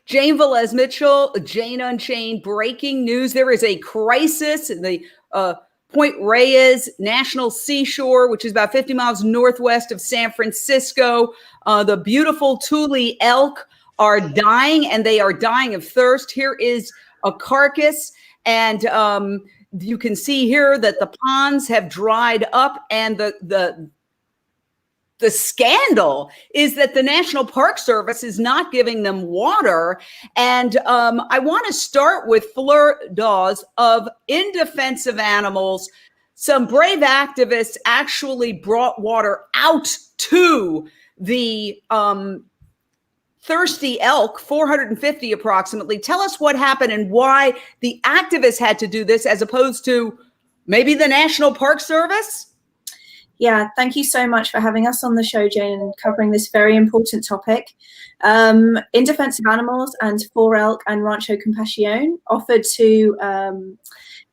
Jane Velez Mitchell, Jane Unchained, breaking news. There is a crisis in the Point Reyes National Seashore, which is about 50 miles northwest of San Francisco. The beautiful Tule elk are dying, and they are dying of thirst. Here is a carcass, and you can see here that the ponds have dried up, and the scandal is that the National Park Service is not giving them water. And I want to start with Fleur Dawes of In Defense of Animals. Some brave activists actually brought water out to the thirsty elk, 450 approximately. Tell us what happened and why the activists had to do this as opposed to maybe the National Park Service. Yeah, thank you so much for having us on the show, Jane, and covering this very important topic. In Defense of Animals and For Elk and Rancho Compasion offered to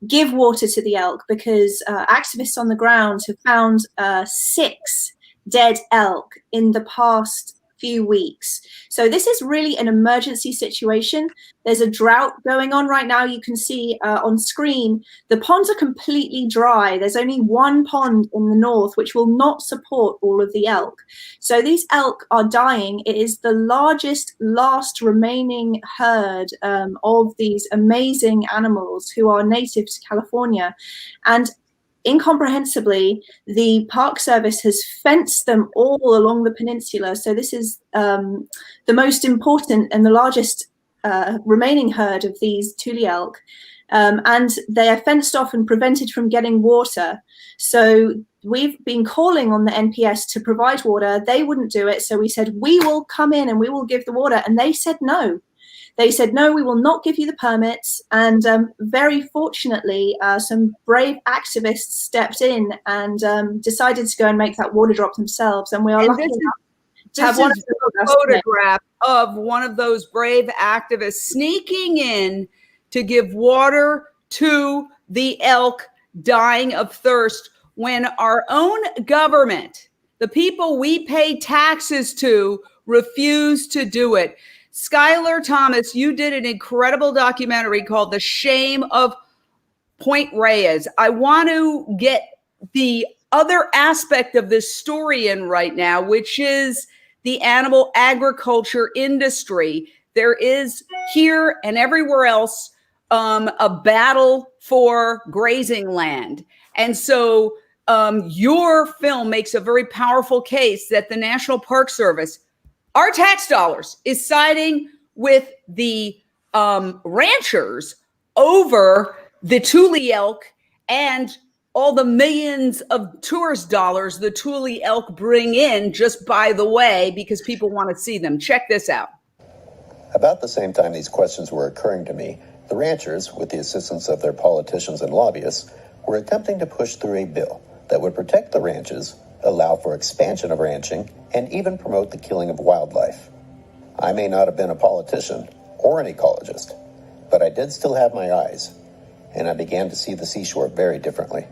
give water to the elk because activists on the ground have found 6 dead elk in the past few weeks. So this is really an emergency situation. There's a drought going on right now. You can see on screen, the ponds are completely dry. There's only one pond in the north, which will not support all of the elk. So these elk are dying. It is the last remaining herd of these amazing animals who are native to California. And incomprehensibly, the Park Service has fenced them all along the peninsula. So this is the most important and the largest remaining herd of these Tule elk. And they are fenced off and prevented from getting water. So we've been calling on the NPS to provide water. They wouldn't do it. So we said, we will come in and we will give the water. And they said no. They said, no, we will not give you the permits. And very fortunately, some brave activists stepped in and decided to go and make that water drop themselves. And we are lucky enough to have one of the photograph of one of those brave activists sneaking in to give water to the elk dying of thirst when our own government, the people we pay taxes to, refuse to do it. Skylar Thomas, you did an incredible documentary called The Shame of Point Reyes. I want to get the other aspect of this story in right now, which is the animal agriculture industry. There is here and everywhere else a battle for grazing land. And so your film makes a very powerful case that the National Park Service, our tax dollars, is siding with the ranchers over the Tule elk and all the millions of tourist dollars the Tule elk bring in just by the way, because people want to see them. Check this out. About the same time these questions were occurring to me, the ranchers, with the assistance of their politicians and lobbyists, were attempting to push through a bill that would protect the ranches, allow for expansion of ranching, and even promote the killing of wildlife. I may not have been a politician or an ecologist, but I did still have my eyes, and I began to see the seashore very differently.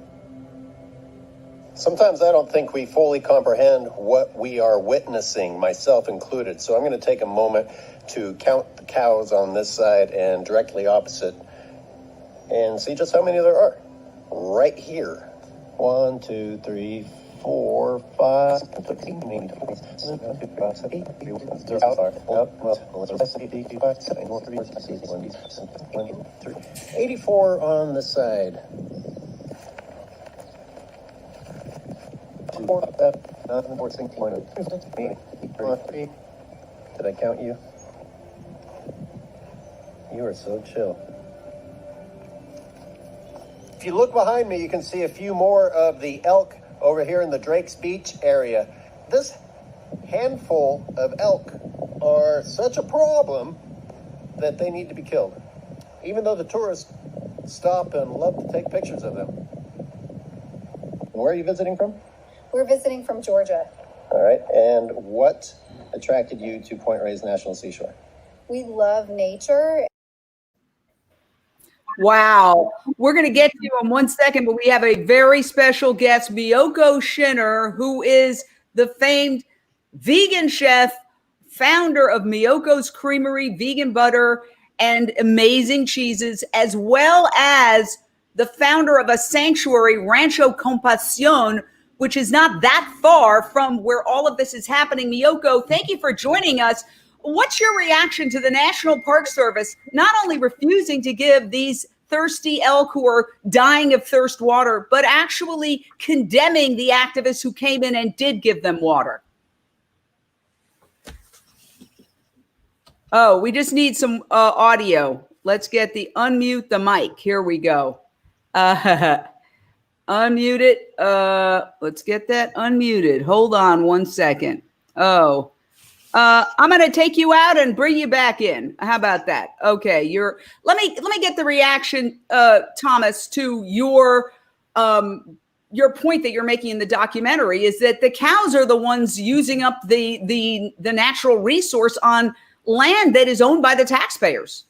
Sometimes I don't think we fully comprehend what we are witnessing, myself included. So I'm going to take a moment to count the cows on this side and directly opposite and see just how many there are. Right here. 1, 2, 3, 4, 5, 84 on the side. 4, 14, did I count you? You are so chill. If you look behind me, you can see a few more of the elk over here in the Drake's Beach area. This handful of elk are such a problem that they need to be killed, even though the tourists stop and love to take pictures of them. Where are you visiting from? We're visiting from Georgia. All right. And what attracted you to Point Reyes National Seashore? We love nature. Wow. We're going to get to you in 1 second, but we have a very special guest, Miyoko Schinner, who is the famed vegan chef founder of Miyoko's Creamery, vegan butter, and amazing cheeses, as well as the founder of a sanctuary, Rancho Compasion, which is not that far from where all of this is happening. Miyoko, thank you for joining us. What's your reaction to the National Park Service not only refusing to give these thirsty elk who are dying of thirst water, but actually condemning the activists who came in and did give them water? Oh, we just need some audio. Let's get unmute the mic. Here we go. Unmute it. Let's get that unmuted. Hold on one second. I'm going to take you out and bring you back in. How about that? Okay. Let me get the reaction, Thomas, to your point that you're making in the documentary, is that the cows are the ones using up the natural resource on land that is owned by the taxpayers.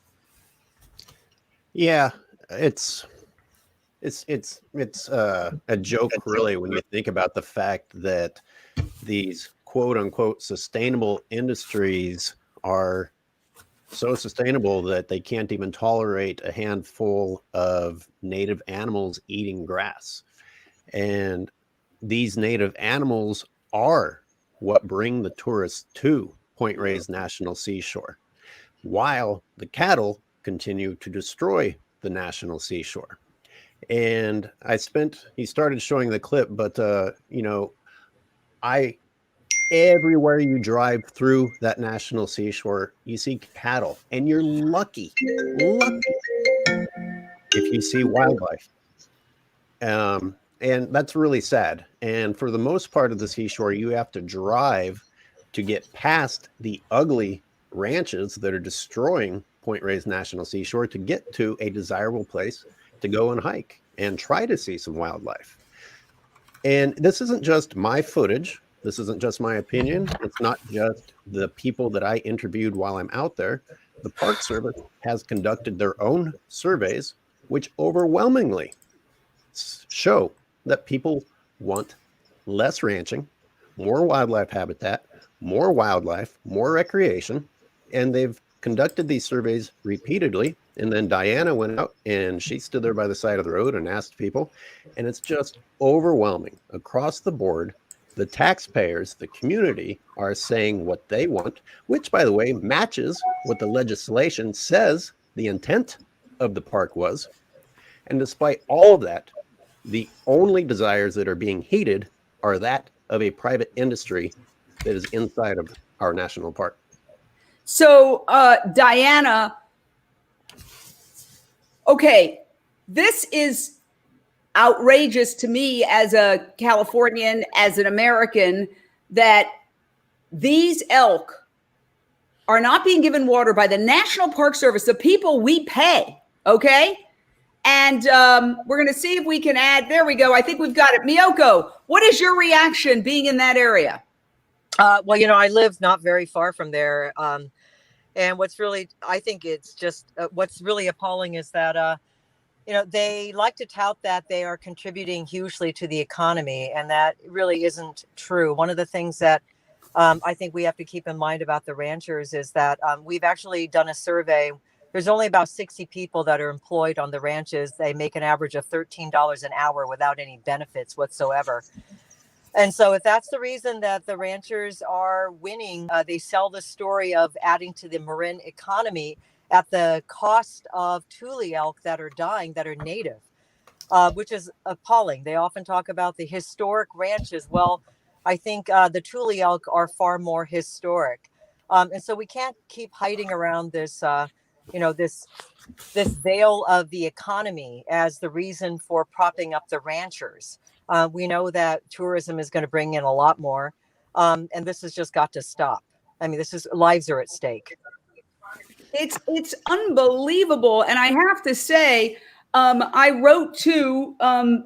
Yeah, it's a joke, really, when you think about the fact that these quote unquote sustainable industries are so sustainable that they can't even tolerate a handful of native animals eating grass. And these native animals are what bring the tourists to Point Reyes National Seashore, while the cattle continue to destroy the national seashore. And he started showing the clip, but everywhere you drive through that national seashore, you see cattle, and you're lucky if you see wildlife. And that's really sad. And for the most part of the seashore, you have to drive to get past the ugly ranches that are destroying Point Reyes National Seashore to get to a desirable place to go and hike and try to see some wildlife. And this isn't just my footage. This isn't just my opinion. It's not just the people that I interviewed while I'm out there. The Park Service has conducted their own surveys, which overwhelmingly show that people want less ranching, more wildlife habitat, more wildlife, more recreation. And they've conducted these surveys repeatedly. And then Diana went out and she stood there by the side of the road and asked people. And it's just overwhelming across the board. The taxpayers, the community, are saying what they want, which, by the way, matches what the legislation says the intent of the park was. And despite all of that, the only desires that are being heeded are that of a private industry that is inside of our national park. So, Diana, okay, this is outrageous to me as a Californian, as an American, that these elk are not being given water by the National Park Service, the people we pay, okay? And we're going to see if we can add, there we go, I think we've got it. Miyoko, what is your reaction being in that area? Well, I live not very far from there. And what's really, I think it's just, what's really appalling is that, they like to tout that they are contributing hugely to the economy, and that really isn't true. One of the things that I think we have to keep in mind about the ranchers is that we've actually done a survey. There's only about 60 people that are employed on the ranches. They make an average of $13 an hour without any benefits whatsoever. And so if that's the reason that the ranchers are winning, they sell the story of adding to the Marin economy at the cost of Tule elk that are dying, that are native, which is appalling. They often talk about the historic ranches. Well, I think the Tule elk are far more historic. And so we can't keep hiding around this, this veil of the economy as the reason for propping up the ranchers. We know that tourism is going to bring in a lot more, and this has just got to stop. I mean, lives are at stake. It's unbelievable, and I have to say, I wrote to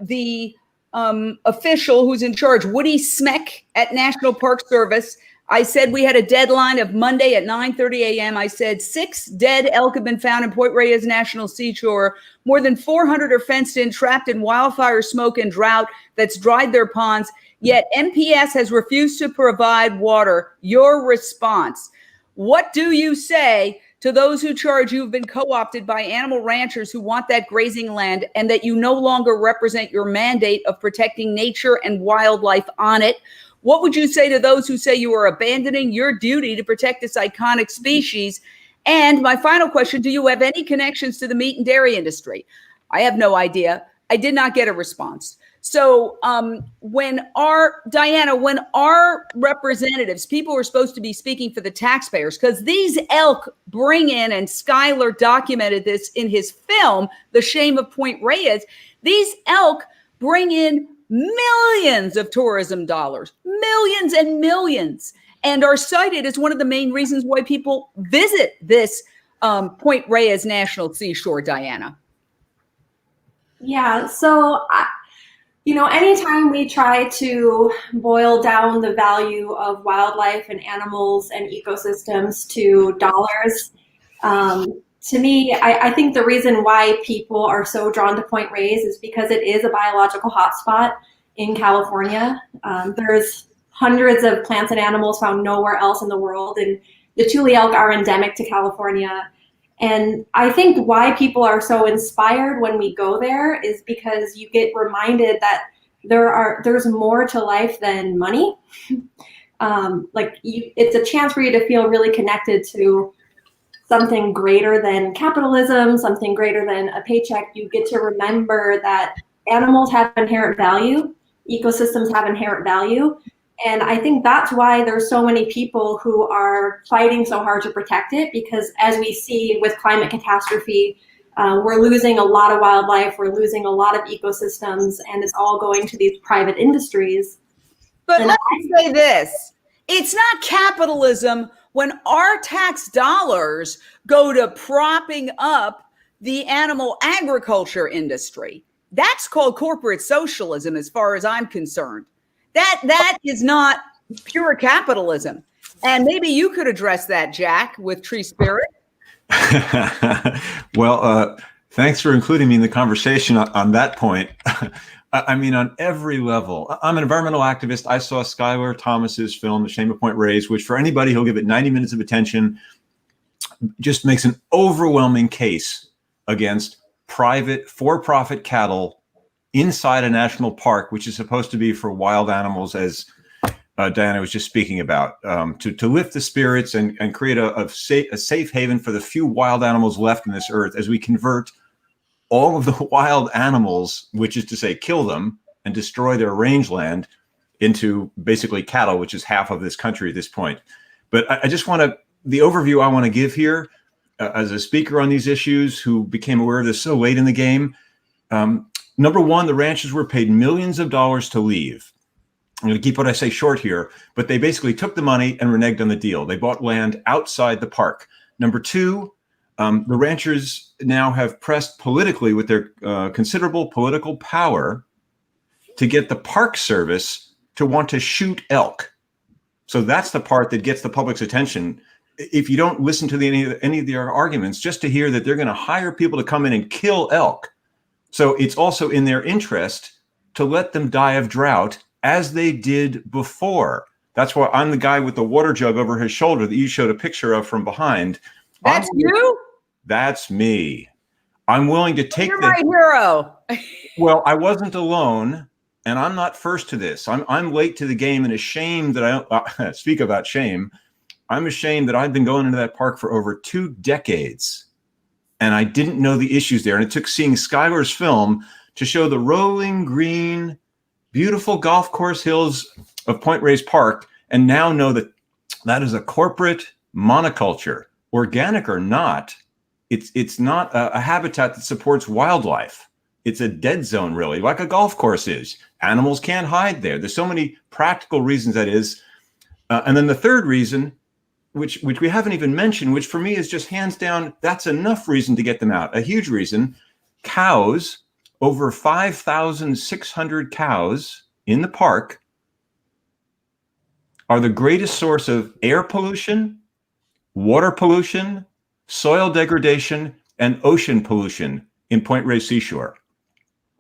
the official who's in charge, Woody Smeck at National Park Service. I said we had a deadline of Monday at 9:30 a.m. I said 6 dead elk have been found in Point Reyes National Seashore. More than 400 are fenced in, trapped in wildfire smoke and drought that's dried their ponds. Yet NPS has refused to provide water. Your response? What do you say to those who charge you've been co-opted by animal ranchers who want that grazing land and that you no longer represent your mandate of protecting nature and wildlife on it? What would you say to those who say you are abandoning your duty to protect this iconic species? And my final question, do you have any connections to the meat and dairy industry? I have no idea. I did not get a response. So when our representatives, people who are supposed to be speaking for the taxpayers, because these elk bring in, and Schuyler documented this in his film, The Shame of Point Reyes, these elk bring in millions of tourism dollars, millions and millions, and are cited as one of the main reasons why people visit this Point Reyes National Seashore, Diana. Yeah, so anytime we try to boil down the value of wildlife and animals and ecosystems to dollars, to me, I think the reason why people are so drawn to Point Reyes is because it is a biological hotspot in California. There's hundreds of plants and animals found nowhere else in the world, and the Tule elk are endemic to California. And I think why people are so inspired when we go there is because you get reminded that there's more to life than money. It's a chance for you to feel really connected to something greater than capitalism, something greater than a paycheck. You get to remember that animals have inherent value, ecosystems have inherent value. And I think that's why there's so many people who are fighting so hard to protect it, because as we see with climate catastrophe, we're losing a lot of wildlife, we're losing a lot of ecosystems, and it's all going to these private industries. But let me say this, it's not capitalism when our tax dollars go to propping up the animal agriculture industry. That's called corporate socialism as far as I'm concerned. That is not pure capitalism. And maybe you could address that, Jack, with TreeSpirit. Well, thanks for including me in the conversation on that point. I mean, on every level. I'm an environmental activist. I saw Schuyler Thomas's film, The Shame of Point Reyes, which for anybody who'll give it 90 minutes of attention, just makes an overwhelming case against private, for-profit cattle inside a national park, which is supposed to be for wild animals, as Diana was just speaking about, to lift the spirits and create a safe haven for the few wild animals left on this earth as we convert all of the wild animals, which is to say kill them and destroy their rangeland, into basically cattle, which is half of this country at this point. But I just want to, the overview I want to give here as a speaker on these issues who became aware of this so late in the game. Number one, the ranchers were paid millions of dollars to leave. I'm going to keep what I say short here, but they basically took the money and reneged on the deal. They bought land outside the park. Number two, the ranchers now have pressed politically with their considerable political power to get the Park Service to want to shoot elk. So that's the part that gets the public's attention. If you don't listen to any of their arguments, just to hear that they're going to hire people to come in and kill elk. So it's also in their interest to let them die of drought, as they did before. That's why I'm the guy with the water jug over his shoulder that you showed a picture of from behind. That's you? That's me. I'm willing to take You're my hero. Well, I wasn't alone, and I'm not first to this. I'm late to the game, and ashamed that I speak about shame. I'm ashamed that I've been going into that park for over 2 decades. And I didn't know the issues there. And it took seeing Schuyler's film to show the rolling green, beautiful golf course hills of Point Reyes Park, and now know that that is a corporate monoculture, organic or not. It's not a habitat that supports wildlife. It's a dead zone, really, like a golf course is. Animals can't hide there. There's so many practical reasons that is. And then the third reason, which we haven't even mentioned, which for me is just hands down, that's enough reason to get them out. A huge reason. Cows, over 5,600 cows in the park, are the greatest source of air pollution, water pollution, soil degradation, and ocean pollution in Point Reyes Seashore.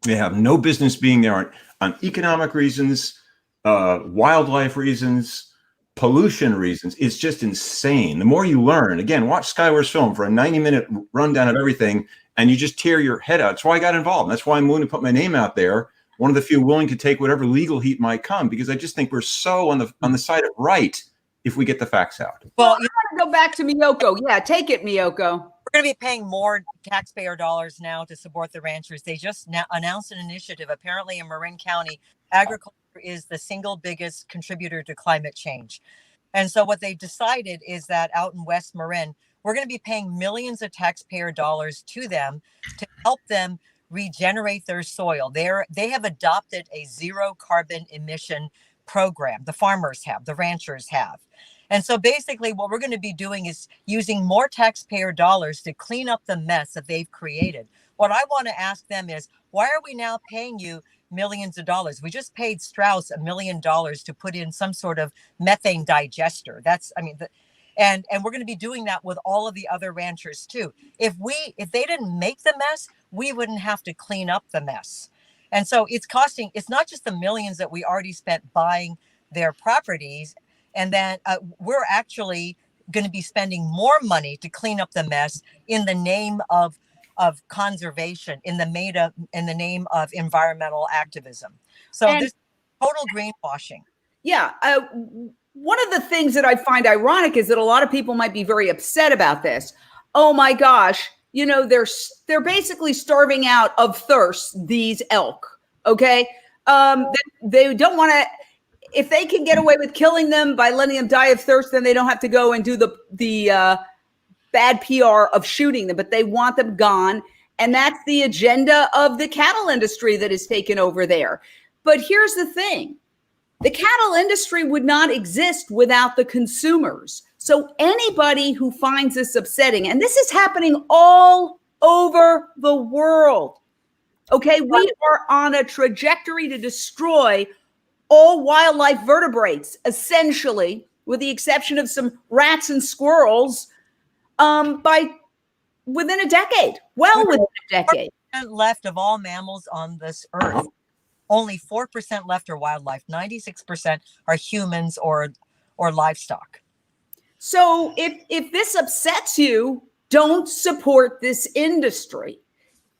They have no business being there on economic reasons, wildlife reasons, pollution reasons, it's just insane. The more you learn, again, watch Skylar's film for a 90-minute rundown of everything, and you just tear your head out. That's why I got involved. That's why I'm willing to put my name out there. One of the few willing to take whatever legal heat might come, because I just think we're so on the side of right if we get the facts out. Well, I want to go back to Miyoko. Yeah, take it, Miyoko. We're going to be paying more taxpayer dollars now to support the ranchers. They just announced an initiative. Apparently in Marin County, agriculture is the single biggest contributor to climate change. And so what they decided is that out in West Marin, we're going to be paying millions of taxpayer dollars to them to help them regenerate their soil. They have adopted a zero carbon emission program. The farmers have, the ranchers have. And so basically what we're going to be doing is using more taxpayer dollars to clean up the mess that they've created. What I want to ask them is, why are we now paying you millions of dollars? We just paid Strauss $1 million to put in some sort of methane digester. And we're going to be doing that with all of the other ranchers too. If they didn't make the mess, we wouldn't have to clean up the mess. And so it's not just the millions that we already spent buying their properties. And then we're actually going to be spending more money to clean up the mess in the name of conservation, in the name of environmental activism. So this is total greenwashing. Yeah. One of the things that I find ironic is that a lot of people might be very upset about this. Oh my gosh, they're basically starving out of thirst, these elk. Okay. They don't want to. If they can get away with killing them by letting them die of thirst, then they don't have to go and do the bad PR of shooting them, but they want them gone. And that's the agenda of the cattle industry that is taken over there. But here's the thing. The cattle industry would not exist without the consumers. So anybody who finds this upsetting, and this is happening all over the world. Okay, we are on a trajectory to destroy all wildlife vertebrates, essentially, with the exception of some rats and squirrels, within a decade. Well, within a decade. 4% left of all mammals on this earth. Only 4% left are wildlife. 96% are humans or livestock. So if this upsets you, don't support this industry.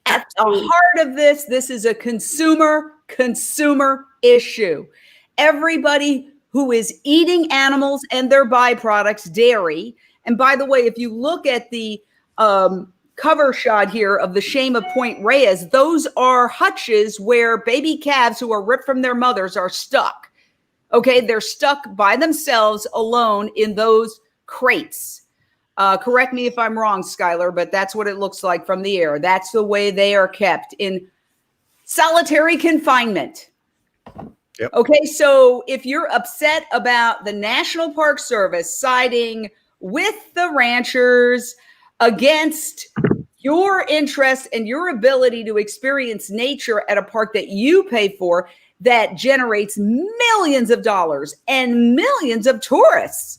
At the heart of this is a consumer issue. Everybody who is eating animals and their byproducts, dairy. And by the way, if you look at the cover shot here of the shame of Point Reyes, those are hutches where baby calves who are ripped from their mothers are stuck. Okay, they're stuck by themselves alone in those crates. Correct me if I'm wrong, Skylar, but that's what it looks like from the air. That's the way they are kept, in solitary confinement. Yep. Okay, so if you're upset about the National Park Service siding with the ranchers against your interest and your ability to experience nature at a park that you pay for, that generates millions of dollars and millions of tourists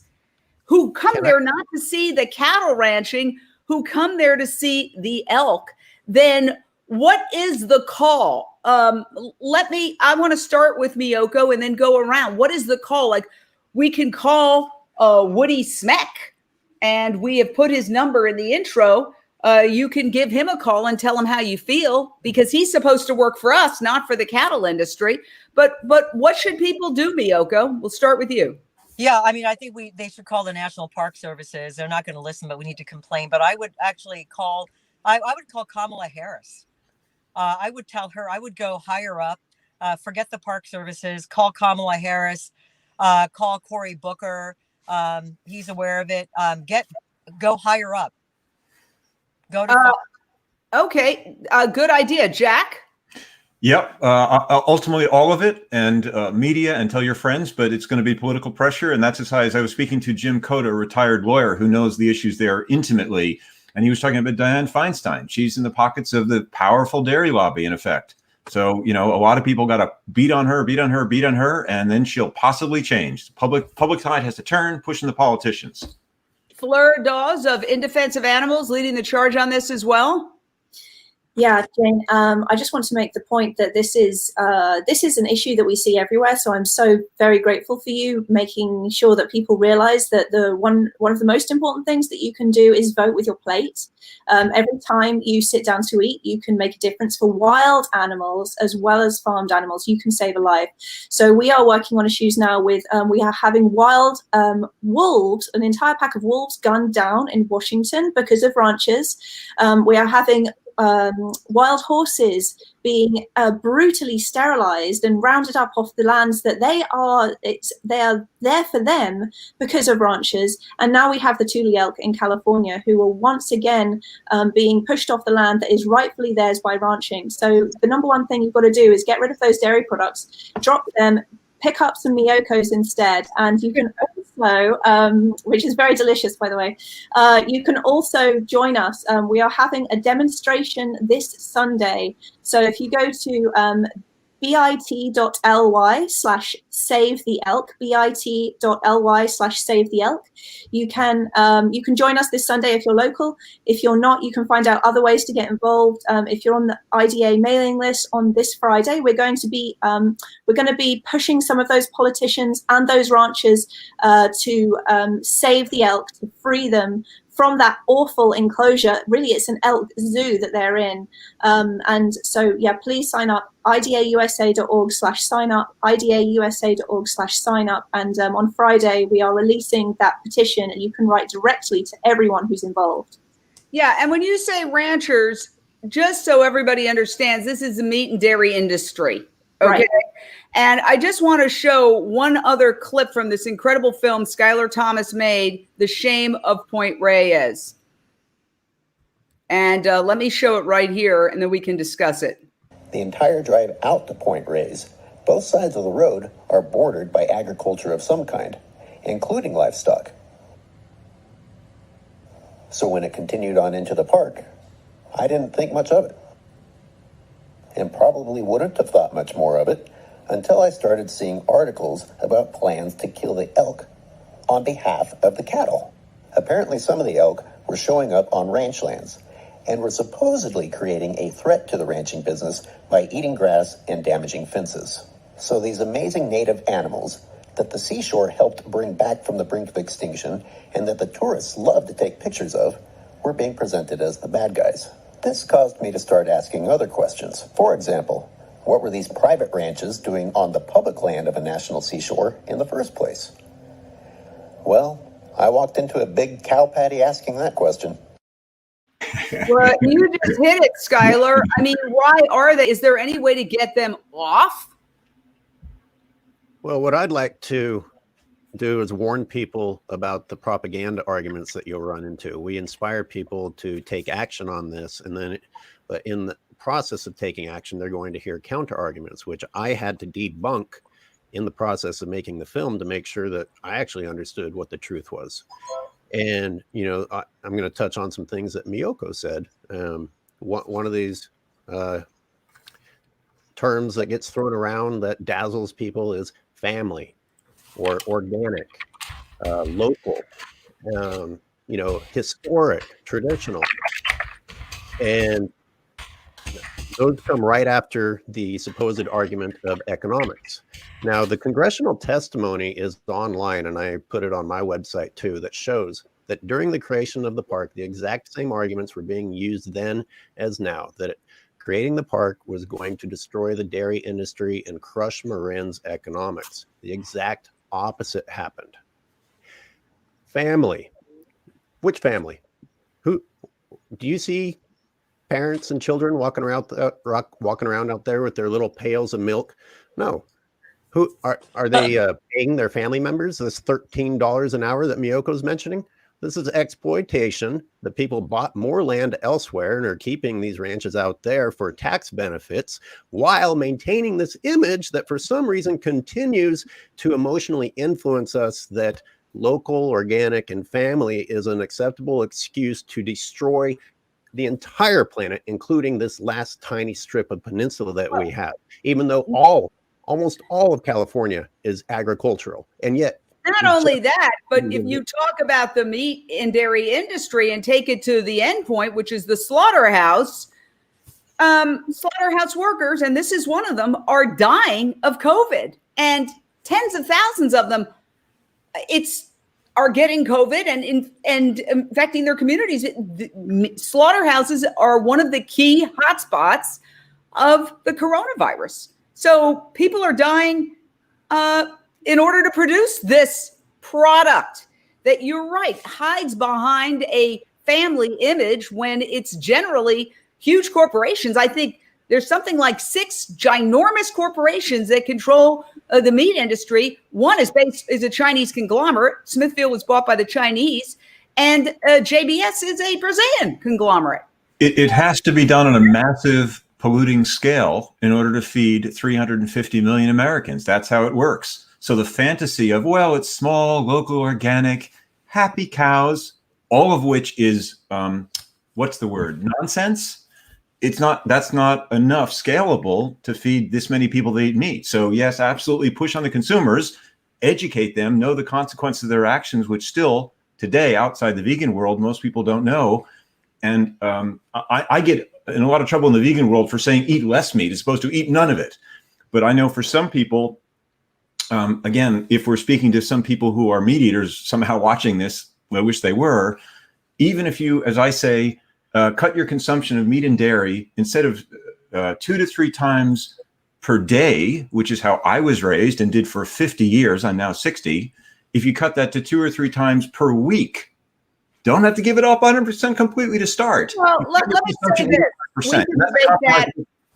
who come there not to see the cattle ranching, who come there to see the elk, then what is the call? I want to start with Miyoko and then go around. What is the call? Like, we can call Woody Smeck, and we have put his number in the intro. You can give him a call and tell him how you feel, because he's supposed to work for us, not for the cattle industry. But what should people do, Miyoko? We'll start with you. Yeah, I mean, I think they should call the National Park Services. They're not going to listen, but we need to complain. But I would actually call Kamala Harris. I would tell her, I would go higher up, forget the Park Services, call Kamala Harris, call Cory Booker. He's aware of it. Go higher up. Go to okay, good idea, Jack. Yep. Ultimately, all of it, and media, and tell your friends, but it's going to be political pressure. And that's as high as I was speaking to Jim Cota, a retired lawyer who knows the issues there intimately. And he was talking about Dianne Feinstein. She's in the pockets of the powerful dairy lobby, in effect. So, a lot of people got to beat on her, and then she'll possibly change. Public tide has to turn, pushing the politicians. Fleur Dawes of In Defense of Animals leading the charge on this as well. Yeah, Jane, I just want to make the point that this is an issue that we see everywhere. So I'm so very grateful for you making sure that people realize that one of the most important things that you can do is vote with your plate. Every time you sit down to eat, you can make a difference for wild animals as well as farmed animals. You can save a life. So we are working on issues now with, we are having wild wolves, an entire pack of wolves gunned down in Washington because of ranchers. We are having wild horses being brutally sterilized and rounded up off the lands that they are there for them because of ranchers. And now we have the Tule Elk in California who are once again being pushed off the land that is rightfully theirs by ranching. So the number one thing you've got to do is get rid of those dairy products, drop them, pick up some Miyokos instead, and you can also, which is very delicious, by the way, you can also join us. We are having a demonstration this Sunday. So if you go to bit.ly/savetheelk, bit.ly/savetheelk. You can join us this Sunday if you're local. If you're not, you can find out other ways to get involved. If you're on the IDA mailing list on this Friday, we're going to be pushing some of those politicians and those ranchers to save the elk, to free them from that awful enclosure. Really, it's an elk zoo that they're in. And so, yeah, please sign up, idausa.org/sign up, idausa.org/sign up. And on Friday, we are releasing that petition, and you can write directly to everyone who's involved. Yeah, and when you say ranchers, just so everybody understands, this is the meat and dairy industry. Okay. Right. And I just want to show one other clip from this incredible film Skylar Thomas made, The Shame of Point Reyes. And let me show it right here, and then we can discuss it. The entire drive out to Point Reyes, both sides of the road are bordered by agriculture of some kind, including livestock. So when it continued on into the park, I didn't think much of it. And probably wouldn't have thought much more of it until I started seeing articles about plans to kill the elk on behalf of the cattle. Apparently some of the elk were showing up on ranch lands and were supposedly creating a threat to the ranching business by eating grass and damaging fences. So these amazing native animals that the seashore helped bring back from the brink of extinction and that the tourists love to take pictures of were being presented as the bad guys. This caused me to start asking other questions. For example, what were these private ranches doing on the public land of a national seashore in the first place? Well, I walked into a big cow patty asking that question. Well, you just hit it, Skylar. I mean, why are they? Is there any way to get them off? Well, what I'd like to do is warn people about the propaganda arguments that you'll run into. We inspire people to take action on this, and then but in the process of taking action, they're going to hear counter arguments, which I had to debunk in the process of making the film to make sure that I actually understood what the truth was. And, you know, I'm going to touch on some things that Miyoko said. One of these terms that gets thrown around that dazzles people is family or organic, local, you know, historic, traditional. And those come right after the supposed argument of economics. Now, the congressional testimony is online, and I put it on my website too, that shows that during the creation of the park, the exact same arguments were being used then as now, that creating the park was going to destroy the dairy industry and crush Marin's economics. The exact opposite happened. Family. Which family? Who do you see? Parents and children walking around out there with their little pails of milk? No. Who are they paying their family members this $13 an hour that Miyoko's mentioning? This is exploitation. The people bought more land elsewhere and are keeping these ranches out there for tax benefits while maintaining this image that for some reason continues to emotionally influence us, that local, organic, and family is an acceptable excuse to destroy the entire planet, including this last tiny strip of peninsula that we have, even though almost all of California is agricultural. And yet, not only that, but if you talk about the meat and dairy industry and take it to the end point, which is the slaughterhouse, slaughterhouse workers, and this is one of them, are dying of COVID, and tens of thousands of them are getting COVID and infecting their communities. Slaughterhouses are one of the key hotspots of the coronavirus. So people are dying in order to produce this product that, you're right, hides behind a family image when it's generally huge corporations. I think there's something like 6 ginormous corporations that control the meat industry. One is a Chinese conglomerate. Smithfield was bought by the Chinese, and JBS is a Brazilian conglomerate. It has to be done on a massive polluting scale in order to feed 350 million Americans. That's how it works. So the fantasy of, well, it's small, local, organic, happy cows, all of which is, what's the word? Nonsense. That's not enough scalable to feed this many people that eat meat. So yes, absolutely push on the consumers, educate them, know the consequences of their actions, which still today outside the vegan world, most people don't know. And I get in a lot of trouble in the vegan world for saying eat less meat as opposed to eat none of it. But I know for some people, again, if we're speaking to some people who are meat eaters somehow watching this, I wish they were, even if you, as I say, cut your consumption of meat and dairy instead of 2 to 3 times per day, which is how I was raised and did for 50 years. I'm now 60. If you cut that to 2 or 3 times per week, don't have to give it up 100% completely to start. Well, let me say this. We can debate that.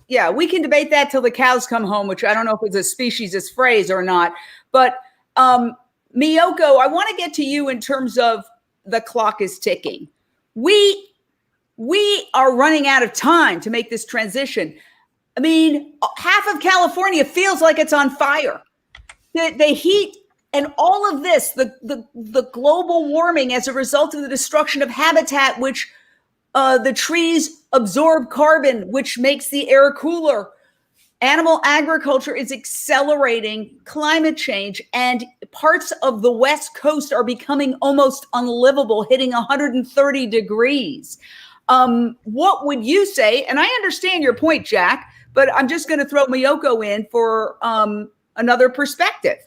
Yeah, we can debate that till the cows come home, which I don't know if it's a speciesist phrase or not. But Miyoko, I want to get to you in terms of the clock is ticking. We are running out of time to make this transition. I mean, half of California feels like it's on fire. The heat and all of this, the global warming as a result of the destruction of habitat, which the trees absorb carbon, which makes the air cooler. Animal agriculture is accelerating climate change, and parts of the West Coast are becoming almost unlivable, hitting 130 degrees. What would you say? And I understand your point, Jack, but I'm just going to throw Miyoko in for another perspective.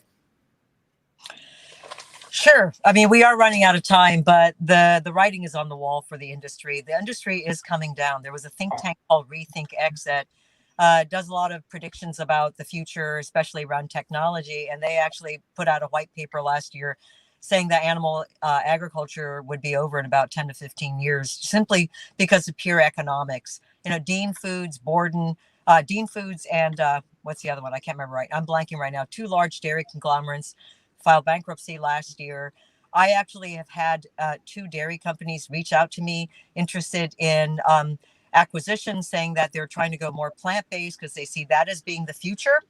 Sure. I mean, we are running out of time, but the writing is on the wall for the industry. The industry is coming down. There was a think tank called Rethink X that does a lot of predictions about the future, especially around technology. And they actually put out a white paper last year saying that animal agriculture would be over in about 10 to 15 years, simply because of pure economics. You know, Dean Foods, Dean Foods, and what's the other one? I can't remember right. I'm blanking right now. 2 large dairy conglomerates filed bankruptcy last year. I actually have had 2 dairy companies reach out to me interested in acquisitions, saying that they're trying to go more plant-based because they see that as being the future.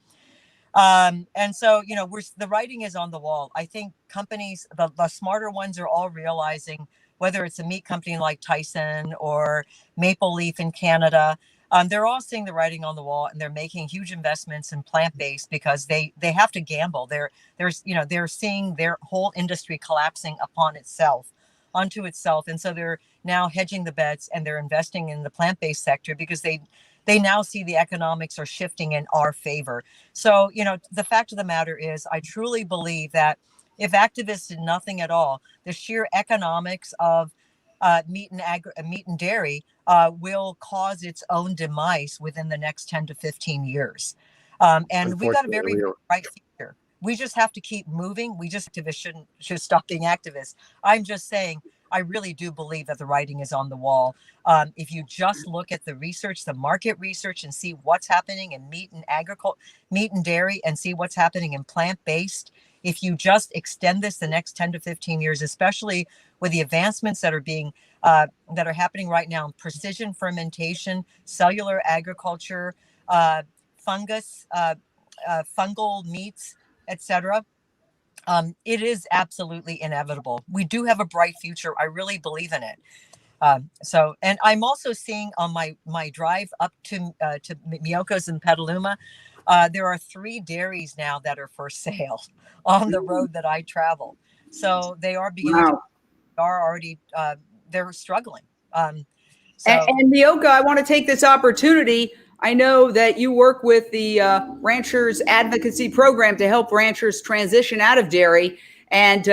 And so, you know, the writing is on the wall. I think companies, the smarter ones, are all realizing, whether it's a meat company like Tyson or Maple Leaf in Canada, they're all seeing the writing on the wall, and they're making huge investments in plant-based because they have to gamble. They're seeing their whole industry collapsing onto itself. And so they're now hedging the bets, and they're investing in the plant-based sector because they now see the economics are shifting in our favor. So, you know, the fact of the matter is, I truly believe that if activists did nothing at all, the sheer economics of meat and dairy will cause its own demise within the next 10 to 15 years. And we've got a very bright future. We just have to keep moving. Activists should stop being activists. I'm just saying, I really do believe that the writing is on the wall. If you just look at the research, the market research, and see what's happening in meat and dairy, and see what's happening in plant-based, if you just extend this the next 10 to 15 years, especially with the advancements that are happening right now in precision fermentation, cellular agriculture, fungus, fungal meats, etc., it is absolutely inevitable. We do have a bright future. I really believe in it. And I'm also seeing on my drive up to Miyoko's in Petaluma, there are 3 dairies now that are for sale on the road that I travel. So they are beginning. Wow. They're struggling. So, and Miyoko, I want to take this opportunity. I know that you work with the Ranchers Advocacy Program to help ranchers transition out of dairy. And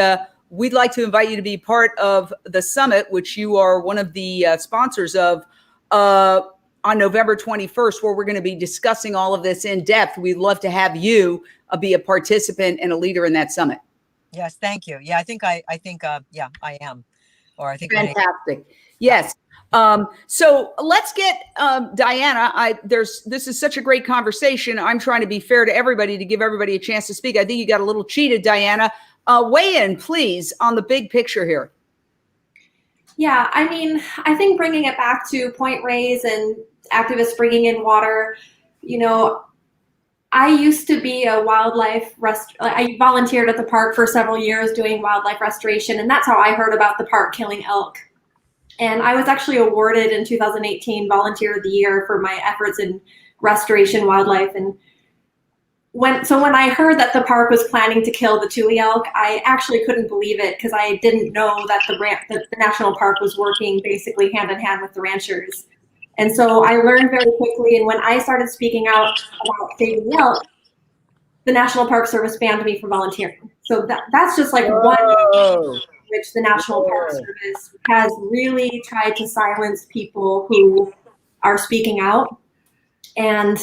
we'd like to invite you to be part of the summit, which you are one of the sponsors of, on November 21st, where we're going to be discussing all of this in depth. We'd love to have you be a participant and a leader in that summit. yes, thank you. Yeah, I think I am. Or I think fantastic. Yes. So let's get Diana. This is such a great conversation. I'm trying to be fair to everybody to give everybody a chance to speak. I think you got a little cheated, Diana. Weigh in, please, on the big picture here. Yeah, I mean, I think bringing it back to Point Reyes and activists bringing in water, you know, I used to be a I volunteered at the park for several years doing wildlife restoration, and that's how I heard about the park killing elk. And I was actually awarded in 2018 Volunteer of the Year for my efforts in restoration wildlife. And when I heard that the park was planning to kill the Tule elk, I actually couldn't believe it, because I didn't know that the national park was working basically hand in hand with the ranchers. And so I learned very quickly, and when I started speaking out about saving the elk, the National Park Service banned me from volunteering. So that's just like one in which the National Park Service has really tried to silence people who are speaking out. And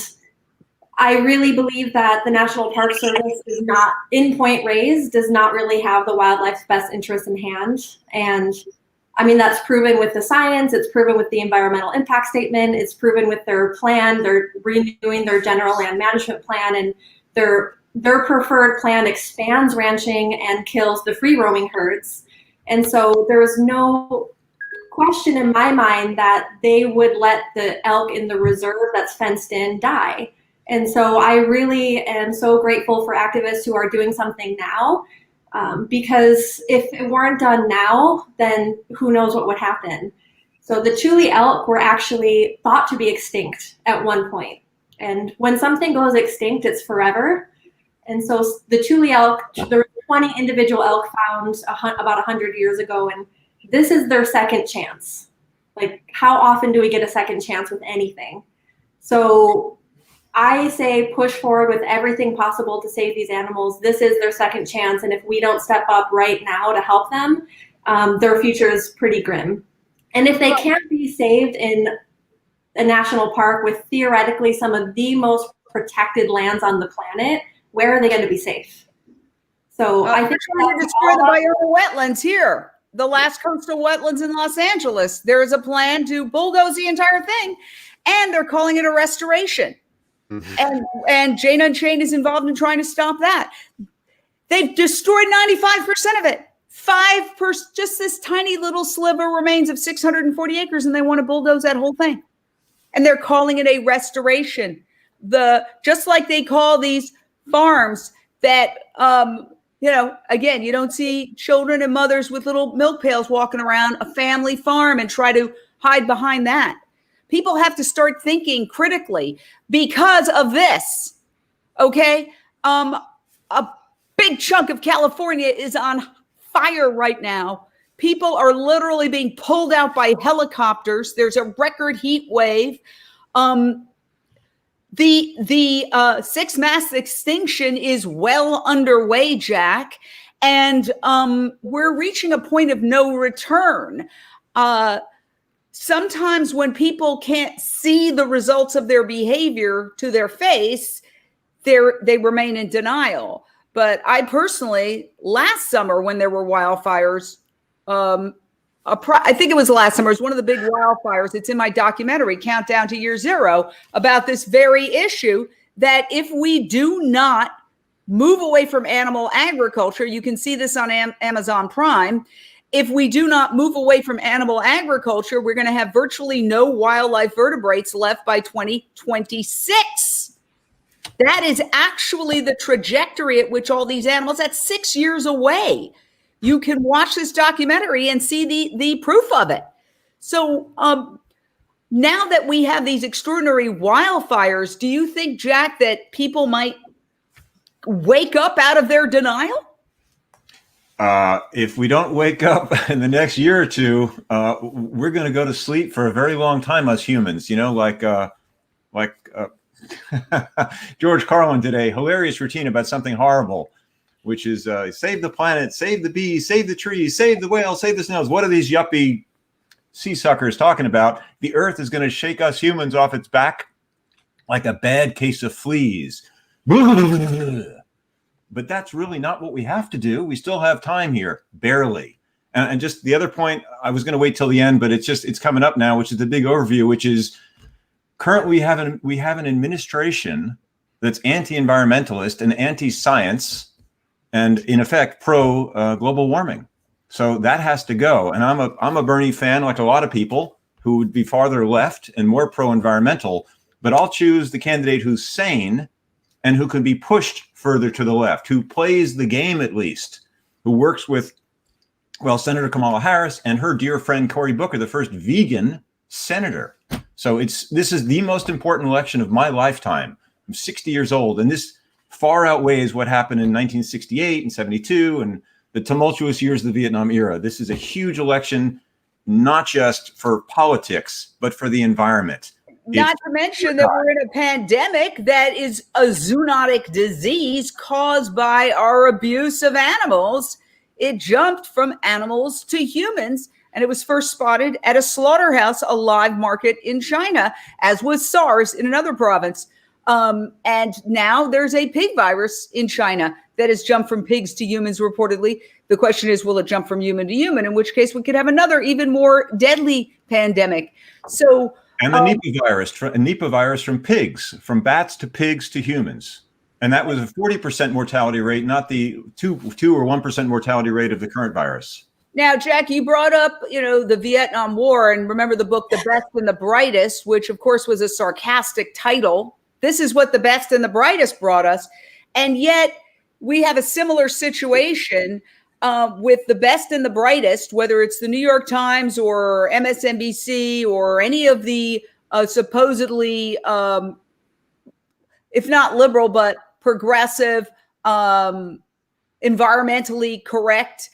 I really believe that the National Park Service is not, in Point Reyes, does not really have the wildlife's best interests in hand. And I mean, that's proven with the science, it's proven with the environmental impact statement, it's proven with their plan. They're renewing their general land management plan, and their preferred plan expands ranching and kills the free roaming herds. And so there's no question in my mind that they would let the elk in the reserve that's fenced in die. And so I really am so grateful for activists who are doing something now. Because if it weren't done now, then who knows what would happen. So the Tule elk were actually thought to be extinct at one point. And when something goes extinct, it's forever. And so the Tule elk, there were 20 individual elk found about 100 years ago, and this is their second chance. Like, how often do we get a second chance with anything? So I say push forward with everything possible to save these animals. This is their second chance, and if we don't step up right now to help them, their future is pretty grim. And if they can't be saved in a national park with theoretically some of the most protected lands on the planet, where are they going to be safe? So I think they're trying to destroy the Miyoko wetlands here, the last coastal wetlands in Los Angeles. There is a plan to bulldoze the entire thing, and they're calling it a restoration. And Jane Unchained is involved in trying to stop that. They've destroyed 95% of it. 5%, just this tiny little sliver remains of 640 acres, and they want to bulldoze that whole thing. And they're calling it a restoration. Just like they call these farms that, again, you don't see children and mothers with little milk pails walking around a family farm and try to hide behind that. People have to start thinking critically because of this, okay? A big chunk of California is on fire right now. People are literally being pulled out by helicopters. There's a record heat wave. The sixth mass extinction is well underway, Jack, and we're reaching a point of no return. Sometimes when people can't see the results of their behavior to their face, they remain in denial. But I personally, last summer when there were wildfires, I think it was last summer, it was one of the big wildfires. It's in my documentary, Countdown to Year Zero, about this very issue, that if we do not move away from animal agriculture, you can see this on Amazon Prime. If we do not move away from animal agriculture, we're going to have virtually no wildlife vertebrates left by 2026. That is actually the trajectory at which all these animals, that's 6 years away. You can watch this documentary and see the proof of it. So now that we have these extraordinary wildfires, do you think, Jack, that people might wake up out of their denial? If we don't wake up in the next year or two, we're going to go to sleep for a very long time, us humans. You know, like George Carlin did a hilarious routine about something horrible, which is save the planet, save the bees, save the trees, save the whales, save the snails. What are these yuppie sea suckers talking about? The earth is going to shake us humans off its back like a bad case of fleas. But that's really not what we have to do. We still have time here, barely. And just the other point, I was going to wait till the end, but it's coming up now, which is the big overview, which is currently we have an administration that's anti-environmentalist and anti-science and in effect pro global warming. So that has to go. And I'm a Bernie fan, like a lot of people who would be farther left and more pro-environmental, but I'll choose the candidate who's sane and who could be pushed further to the left, who plays the game at least, who works with, well, Senator Kamala Harris and her dear friend Cory Booker, the first vegan senator. So this is the most important election of my lifetime. I'm 60 years old, and this far outweighs what happened in 1968 and 72 and the tumultuous years of the Vietnam era. This is a huge election, not just for politics, but for the environment. Not to mention that we're in a pandemic that is a zoonotic disease caused by our abuse of animals. It jumped from animals to humans, and it was first spotted at a slaughterhouse, a live market in China, as was SARS in another province. And now there's a pig virus in China that has jumped from pigs to humans reportedly. The question is, will it jump from human to human? In which case we could have another even more deadly pandemic. So, and the Nipah virus from pigs, from bats to pigs to humans. And that was a 40% mortality rate, not the 2 or 1% mortality rate of the current virus. Now, Jack, you brought up, the Vietnam War, and remember the book, The Best and the Brightest, which of course was a sarcastic title. This is what The Best and the Brightest brought us. And yet we have a similar situation with The Best and the Brightest, whether it's the New York Times or MSNBC or any of the supposedly, if not liberal, but progressive, environmentally correct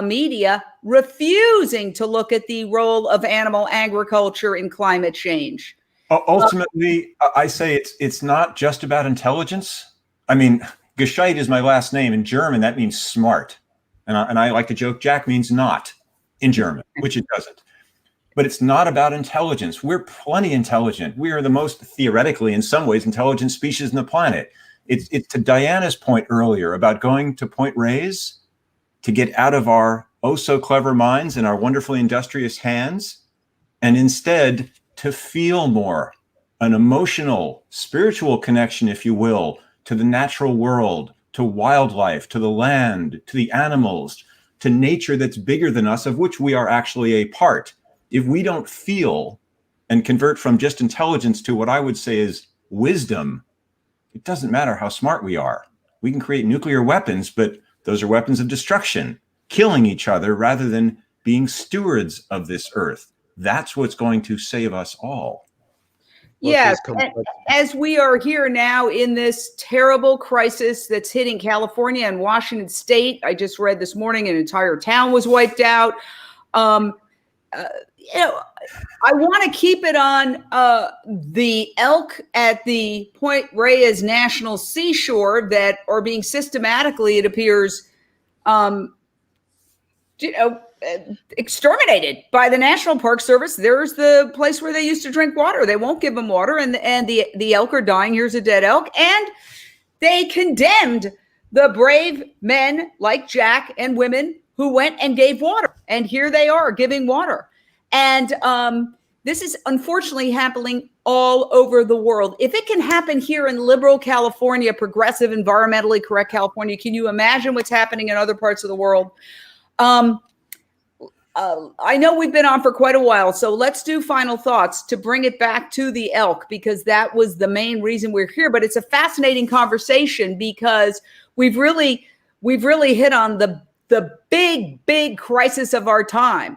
media, refusing to look at the role of animal agriculture in climate change. Ultimately, I say it's not just about intelligence. I mean, Gescheidt is my last name. In German, that means smart. And I like to joke, Jack means not in German, which it doesn't. But it's not about intelligence. We're plenty intelligent. We are the most theoretically, in some ways, intelligent species on the planet. It's to Diana's point earlier about going to Point Reyes to get out of our oh-so-clever minds and our wonderfully industrious hands, and instead to feel more, an emotional, spiritual connection, if you will, to the natural world, to wildlife, to the land, to the animals, to nature that's bigger than us, of which we are actually a part. If we don't feel and convert from just intelligence to what I would say is wisdom, it doesn't matter how smart we are. We can create nuclear weapons, but those are weapons of destruction, killing each other rather than being stewards of this earth. That's what's going to save us all. Yes, as we are here now in this terrible crisis that's hitting California and Washington State. I just read this morning an entire town was wiped out. I want to keep it on the elk at the Point Reyes National Seashore that are being systematically, it appears, exterminated by the National Park Service. There's the place where they used to drink water. They won't give them water, and the elk are dying. Here's a dead elk. And they condemned the brave men like Jack and women who went and gave water. And here they are giving water. And this is unfortunately happening all over the world. If it can happen here in liberal California, progressive, environmentally correct California, can you imagine what's happening in other parts of the world? I know we've been on for quite a while, so let's do final thoughts to bring it back to the elk, because that was the main reason we're here. But it's a fascinating conversation because we've really hit on the big crisis of our time.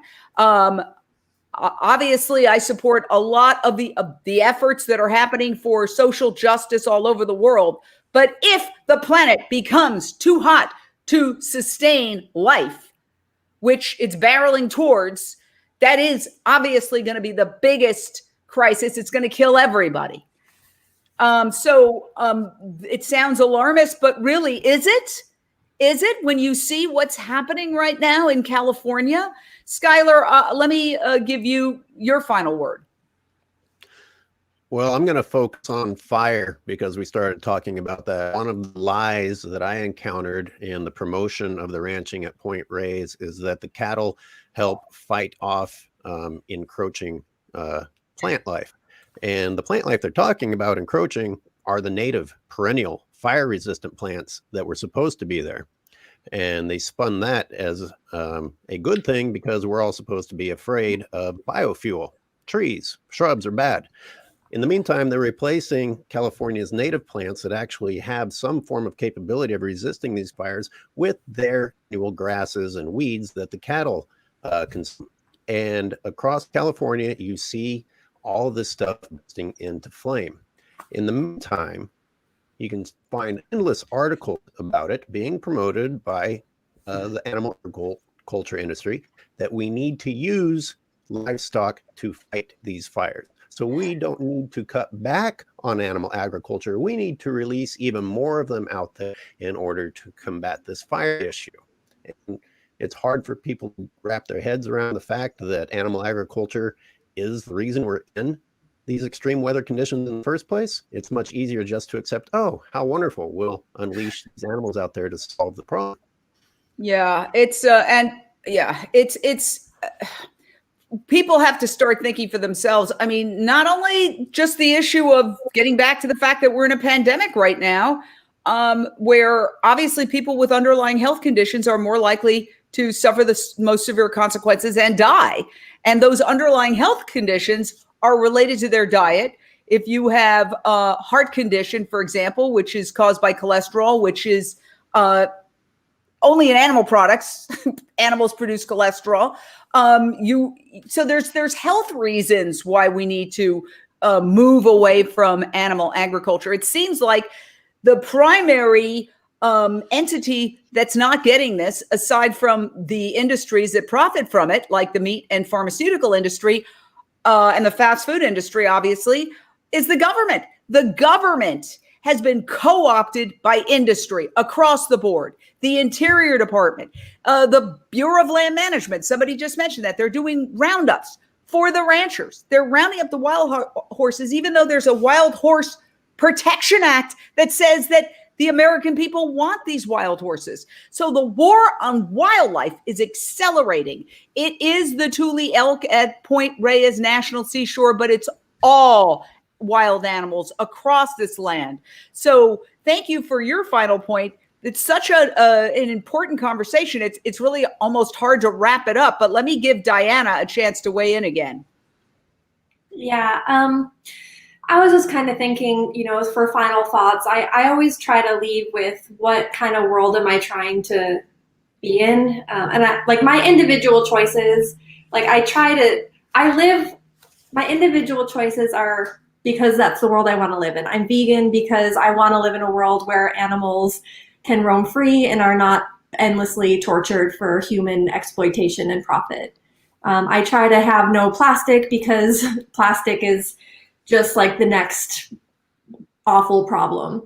Obviously, I support a lot of the efforts that are happening for social justice all over the world. But if the planet becomes too hot, to sustain life, which it's barreling towards, that is obviously going to be the biggest crisis. It's going to kill everybody. So it sounds alarmist, but really, is it? Is it, when you see what's happening right now in California? Skylar, let me give you your final word. Well, I'm going to focus on fire because we started talking about that. One of the lies that I encountered in the promotion of the ranching at Point Reyes is that the cattle help fight off encroaching plant life. And the plant life they're talking about encroaching are the native perennial fire-resistant plants that were supposed to be there. And they spun that as a good thing because we're all supposed to be afraid of biofuel. Trees, shrubs are bad. In the meantime, they're replacing California's native plants that actually have some form of capability of resisting these fires with their annual grasses and weeds that the cattle consume. And across California, you see all of this stuff bursting into flame. In the meantime, you can find endless articles about it being promoted by the animal agriculture industry that we need to use livestock to fight these fires. So we don't need to cut back on animal agriculture. We need to release even more of them out there in order to combat this fire issue. And it's hard for people to wrap their heads around the fact that animal agriculture is the reason we're in these extreme weather conditions in the first place. It's much easier just to accept, oh, how wonderful, we'll unleash these animals out there to solve the problem. Yeah, it's people have to start thinking for themselves. I mean, not only just the issue of getting back to the fact that we're in a pandemic right now, where obviously people with underlying health conditions are more likely to suffer the most severe consequences and die. And those underlying health conditions are related to their diet. If you have a heart condition, for example, which is caused by cholesterol, which is only in animal products, animals produce cholesterol. So there's health reasons why we need to move away from animal agriculture. It seems like the primary entity that's not getting this, aside from the industries that profit from it, like the meat and pharmaceutical industry and the fast food industry, obviously, is the government. The government has been co-opted by industry across the board. The Interior Department, the Bureau of Land Management, somebody just mentioned that. They're doing roundups for the ranchers. They're rounding up the wild horses, even though there's a Wild Horse Protection Act that says that the American people want these wild horses. So the war on wildlife is accelerating. It is the Tule Elk at Point Reyes National Seashore, but it's all wild animals across this land. So thank you for your final point. It's such an important conversation. It's really almost hard to wrap it up, but let me give Diana a chance to weigh in again. Yeah, I was just kind of thinking, for final thoughts, I always try to leave with what kind of world am I trying to be in? And my individual choices, my individual choices are because that's the world I want to live in. I'm vegan because I want to live in a world where animals can roam free and are not endlessly tortured for human exploitation and profit. I try to have no plastic because plastic is just like the next awful problem.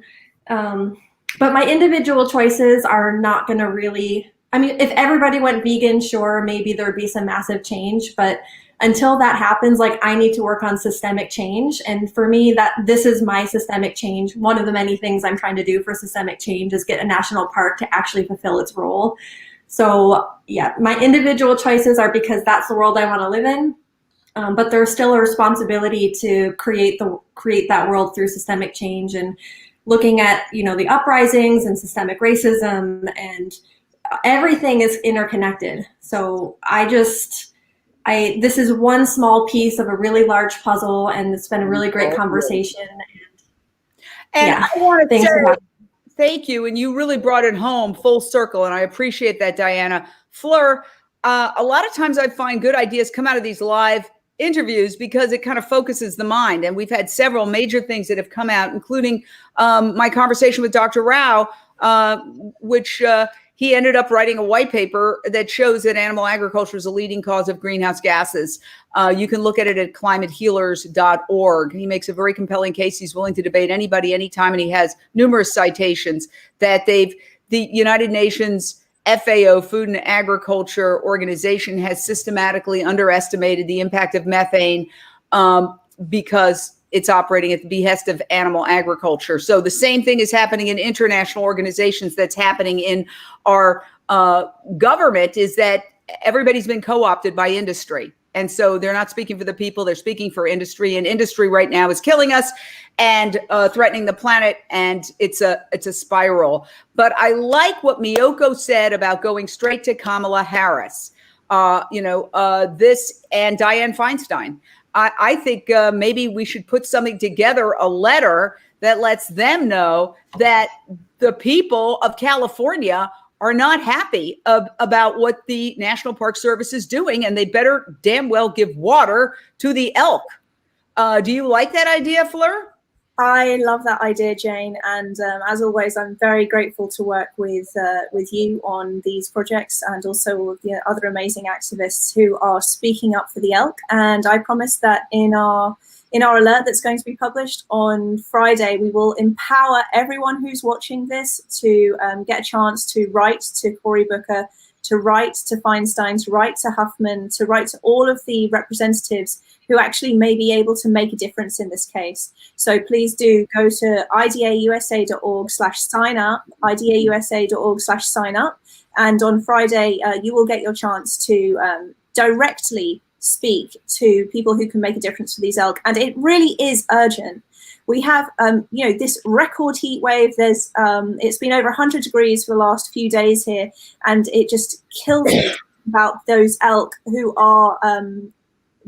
But my individual choices are not going to really, if everybody went vegan, sure, maybe there'd be some massive change, but until that happens, I need to work on systemic change. And for me, this is my systemic change. One of the many things I'm trying to do for systemic change is get a national park to actually fulfill its role. So yeah, my individual choices are because that's the world I want to live in. But there's still a responsibility to create that world through systemic change and looking at, the uprisings and systemic racism, and everything is interconnected. So this is one small piece of a really large puzzle, and it's been a really great conversation. And I want to say thank you. And you really brought it home full circle. And I appreciate that, Diana. Fleur, a lot of times I find good ideas come out of these live interviews because it kind of focuses the mind. And we've had several major things that have come out, including my conversation with Dr. Rao, which he ended up writing a white paper that shows that animal agriculture is a leading cause of greenhouse gases. You can look at it at climatehealers.org. He makes a very compelling case. He's willing to debate anybody, anytime, and he has numerous citations that the United Nations FAO, Food and Agriculture Organization, has systematically underestimated the impact of methane because it's operating at the behest of animal agriculture. So the same thing is happening in international organizations that's happening in our government, is that everybody's been co-opted by industry. And so they're not speaking for the people, they're speaking for industry. And industry right now is killing us and threatening the planet. And it's a spiral. But I like what Miyoko said about going straight to Kamala Harris, this and Dianne Feinstein. I think maybe we should put something together, a letter that lets them know that the people of California are not happy about what the National Park Service is doing, and they better damn well give water to the elk. Do you like that idea, Fleur? I love that idea, Jane. And as always, I'm very grateful to work with you on these projects, and also all of the other amazing activists who are speaking up for the elk. And I promise that in our alert that's going to be published on Friday, we will empower everyone who's watching this to get a chance to write to Cory Booker, to write to Feinstein, to write to Huffman, to write to all of the representatives who actually may be able to make a difference in this case. So please do go to idausa.org/sign up, idausa.org/sign up. And on Friday, you will get your chance to directly speak to people who can make a difference for these elk. And it really is urgent. We have, this record heat wave. There's, it's been over 100 degrees for the last few days here, and it just kills me about those elk who are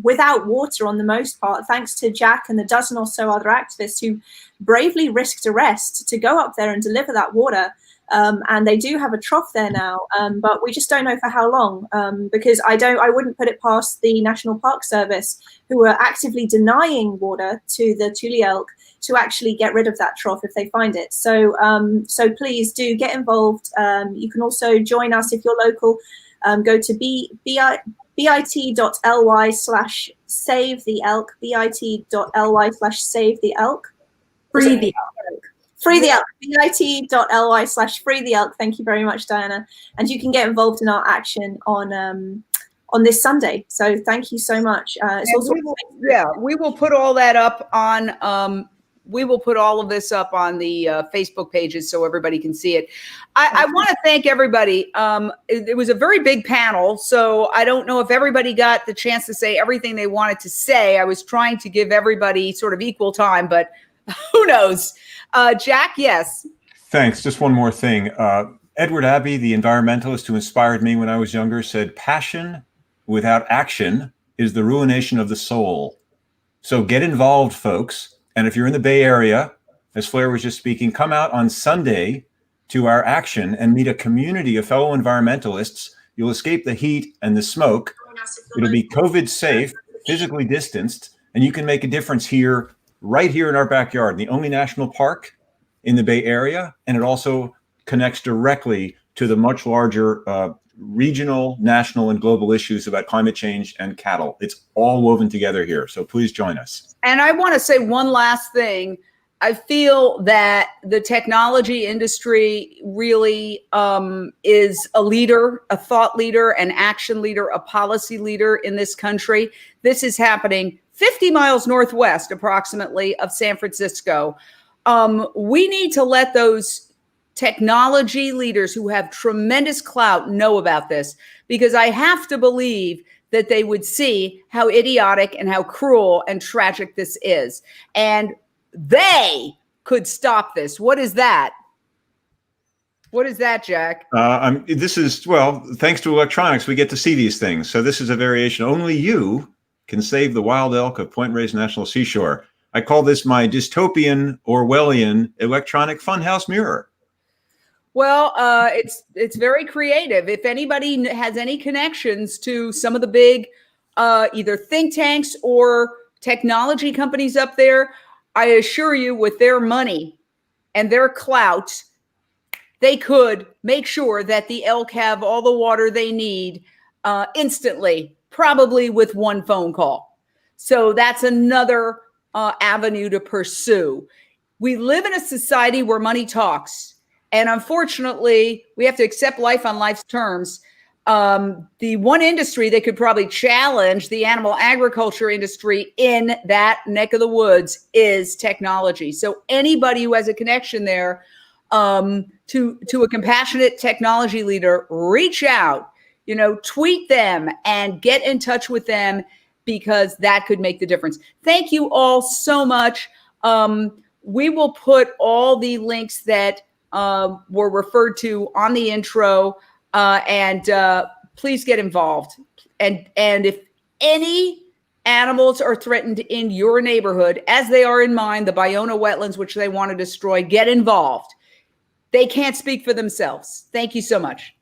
without water on the most part, thanks to Jack and the dozen or so other activists who bravely risked arrest to go up there and deliver that water. And they do have a trough there now, but we just don't know for how long, because I wouldn't put it past the National Park Service, who are actively denying water to the Tule Elk, to actually get rid of that trough if they find it. So please do get involved. You can also join us if you're local. Go to bit.ly/save the elk, bit.ly/save the elk. Free the elk. Free the elk, bit.ly/free the elk. Thank you very much, Diana. And you can get involved in our action on this Sunday. So thank you so much. We will put all that up on. We will put all of this up on the Facebook pages so everybody can see it. I want to thank everybody. It was a very big panel, so I don't know if everybody got the chance to say everything they wanted to say. I was trying to give everybody sort of equal time, but who knows? Jack, yes. Thanks. Just one more thing. Edward Abbey, the environmentalist who inspired me when I was younger, said, "Passion without action is the ruination of the soul." So get involved, folks. And if you're in the Bay Area, as Fleur was just speaking, come out on Sunday to our action and meet a community of fellow environmentalists. You'll escape the heat and the smoke. It'll be COVID safe, physically distanced, and you can make a difference here, right here in our backyard, the only national park in the Bay Area. And it also connects directly to the much larger regional, national, and global issues about climate change and cattle. It's all woven together here. So please join us. And I want to say one last thing. I feel that the technology industry really is a leader, a thought leader, an action leader, a policy leader in this country. This is happening 50 miles northwest, approximately, of San Francisco. We need to let those technology leaders who have tremendous clout know about this, because I have to believe that they would see how idiotic and how cruel and tragic this is. And they could stop this. What is that? What is that, Jack? This is, well, thanks to electronics, we get to see these things. So this is a variation. Only you can save the wild elk of Point Reyes National Seashore. I call this my dystopian Orwellian electronic funhouse mirror. Well, it's very creative. If anybody has any connections to some of the big either think tanks or technology companies up there, I assure you, with their money and their clout, they could make sure that the elk have all the water they need instantly, probably with one phone call. So that's another avenue to pursue. We live in a society where money talks. And unfortunately, we have to accept life on life's terms. The one industry that could probably challenge the animal agriculture industry in that neck of the woods is technology. So anybody who has a connection there to a compassionate technology leader, reach out, tweet them and get in touch with them, because that could make the difference. Thank you all so much. We will put all the links that were referred to on the intro, and please get involved. And if any animals are threatened in your neighborhood, as they are in mine, the Bayona wetlands, which they want to destroy, get involved. They can't speak for themselves. Thank you so much.